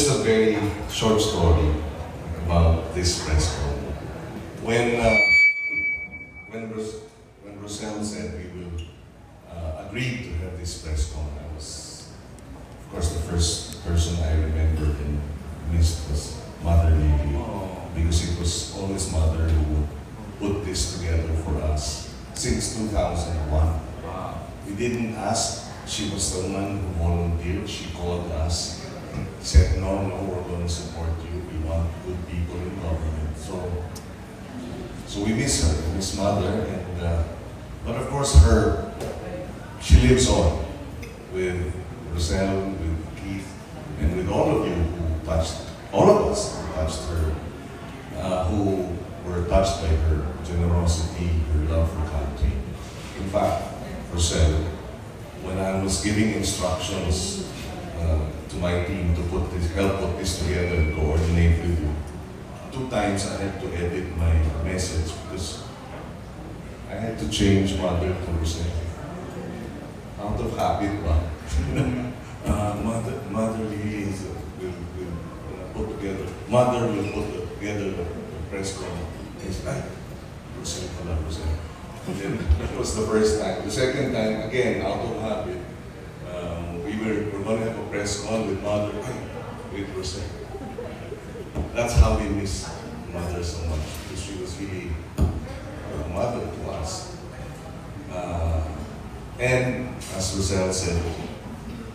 just a very short story about this press con. When when, Ros- when Roselle said we will agree to have this press con, I was, of course, the first person I remembered and missed was Mother Lily, because it was always Mother who would put this together for us since 2001. We didn't ask. She was the one who volunteered. She called us, said, no, we're going to support you. We want good people in government. So we miss her, we miss Mother. But of course, she lives on with Roselle, with Keith, and with all of you who touched, all of us who touched her, who were touched by her generosity, her love for country. In fact, Roselle, when I was giving instructions to my team to help put this together and coordinate with you, 2 times I had to edit my message because I had to change Mother to Roselle. Out of habit ba? Mother Lily will put together, Mother will put together the press con. It's like, Roselle pala, Roselle. And then that was the first time. The second time, again, out of habit, we're going to have a press con with Mother, with Roselle. That's how we miss Mother so much, because she was really a mother to us. And as Roselle said,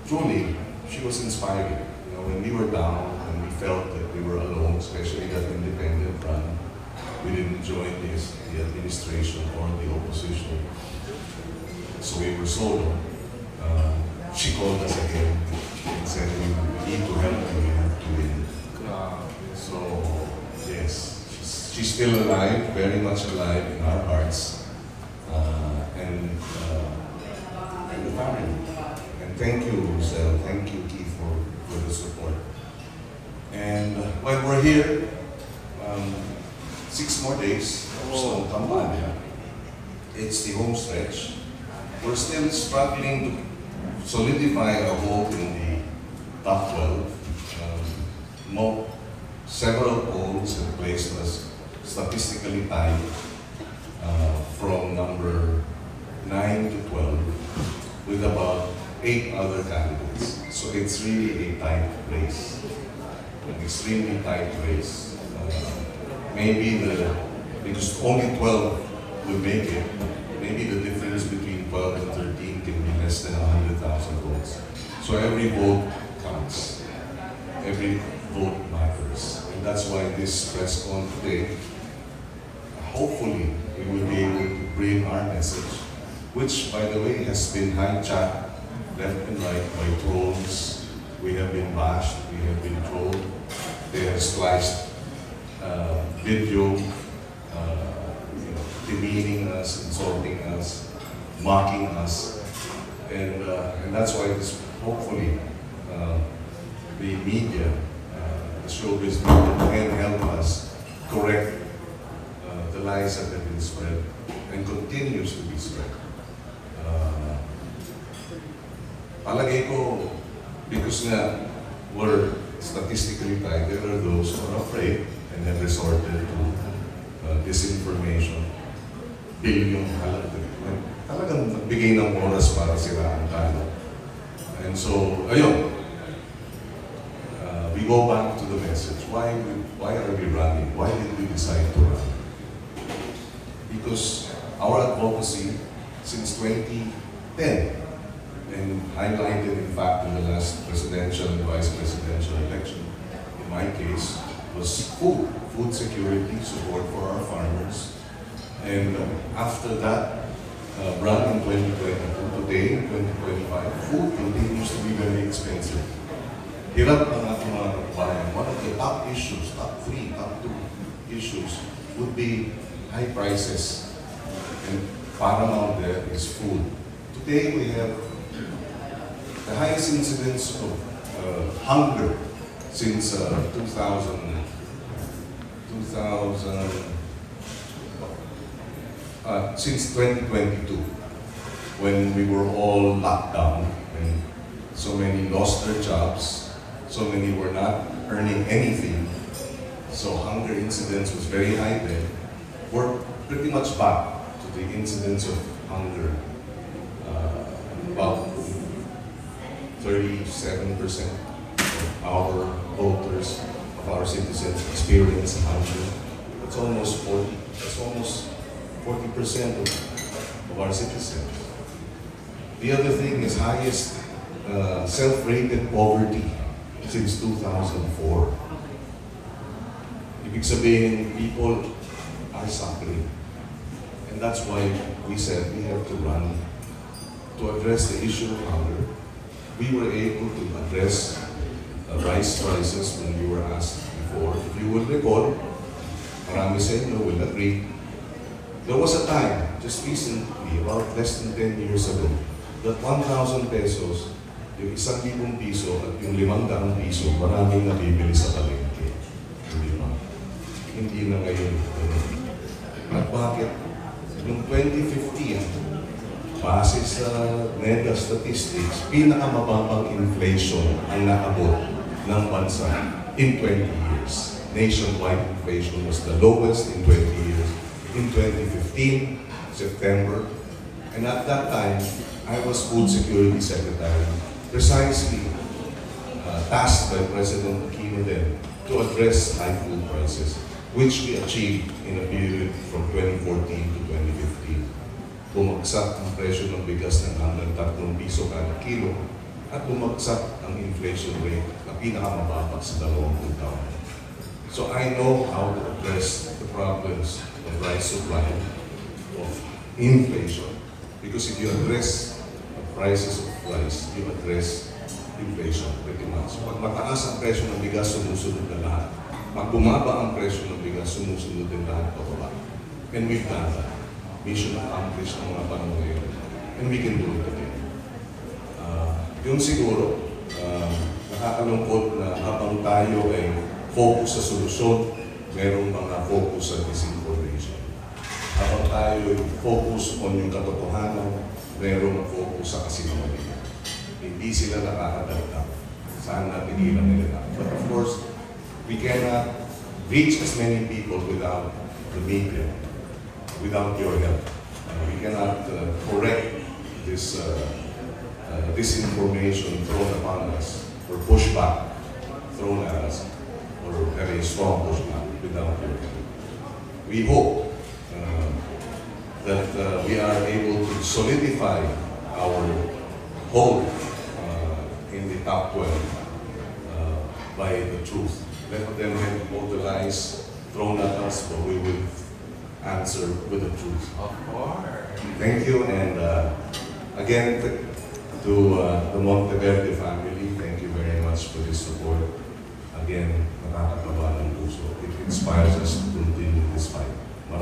truly, she was inspiring. You know, when we were down and we felt that we were alone, especially that independent run, we didn't join the administration or the opposition. So we were solo. She called us again and said, we need to help you, we have to win. So, yes, she's still alive, very much alive in our hearts, and the family. And thank you, Roselle, thank you, Keith, for the support. And when we're here, 6 more days of Song Campania. It's the home stretch. We're still struggling to solidify a hold in the top 12. Several polls have placed us statistically tied from number 9 to 12 with about 8 other candidates. So it's really a tight race, an extremely tight race. Because only 12 will make it, maybe the difference between 12 and 13 can be less than 100,000 votes. So every vote counts. Every vote matters. And that's why this press con today, hopefully we will be able to bring our message, which, by the way, has been hijacked left and right by trolls. We have been bashed, we have been trolled. They have spliced video, demeaning us, insulting us, mocking us, and that's why this hopefully the media, the showbiz media, can help us correct the lies that have been spread and continues to be spread. Palagay ko, because nga we're statistically tied, there are those who are afraid and have resorted to disinformation. Bilyong talagang nagbigay ng oras para siraan tayo. And so, ayun, we go back to the message. Why are we running? Why did we decide to run? Because our advocacy since 2010, and highlighted in fact in the last presidential and vice presidential election, in my case, was food security, support for our farmers. And after that run in 2022, today in 2025, food continues to be very expensive. Hirap ang ating mga kabayan. One of the top issues, top 3, top 2 issues would be high prices. And paramount there is food. Today we have the highest incidence of hunger since 2022, when we were all locked down and so many lost their jobs, so many were not earning anything. So hunger incidence was very high then. We're pretty much back to the incidence of hunger. About 37% of our voters, of our citizens experience hunger. That's almost 40% of our citizens. The other thing is highest self-rated poverty since 2004. Ibig sabihin, people are suffering. And that's why we said we have to run to address the issue of hunger. We were able to address rice prices when we were asked before. If you will recall, marami sa inyo will agree, there was a time, just recently, about less than 10 years ago, that 1,000 pesos, yung 1,000 piso at yung 500 piso, maraming nabibili sa palengke. Hindi ba? Hindi na ngayon. At bakit? Noong 2015, base sa NEDA statistics, pinakamababang inflation ang naabot ng bansa in 20 years. Nationwide inflation was the lowest in 20 years. In 2015, September, and at that time, I was Food Security Secretary, precisely tasked by President Aquino then to address high food prices, which we achieved in a period from 2014 to 2015. Bumagsak ang presyo ng bigas ng hanggang 3 piso kada kilo at bumagsak ang inflation rate na pinakamababa sa 20 taon. So I know how to address the problems of rice supply, of inflation, because if you address the prices of rice, you address inflation pretty much. Pag mataas ang presyo ng bigas, sumusunod na lahat. Pag bumaba ang presyo ng bigas, sumusunod din lahat pababa. And we've done that. Mission accomplished ng mga panahon ngayon. And we can do it again. Yun siguro, nakakalungkot na habang tayo ay focus sa solusyon, merong mga focus sa disinformation. Habang tayo ay focus on yung katotohanan, merong focus sa kasinungalingan. Hindi sila nakakadagdag. Sana pigilan nila. But of course, we cannot reach as many people without the media, without your help. We cannot correct this disinformation thrown upon us, or pushback thrown at us, or have a strong pushback without your help. We hope that we are able to solidify our hold in the top 12 by the truth. Let them have all the lies thrown at us, but we will answer with the truth. Of course. Thank you, and again, to the Monteverde family, thank you very much for this support. Again, nakakatawa ng puso. It inspires us to continue this fight.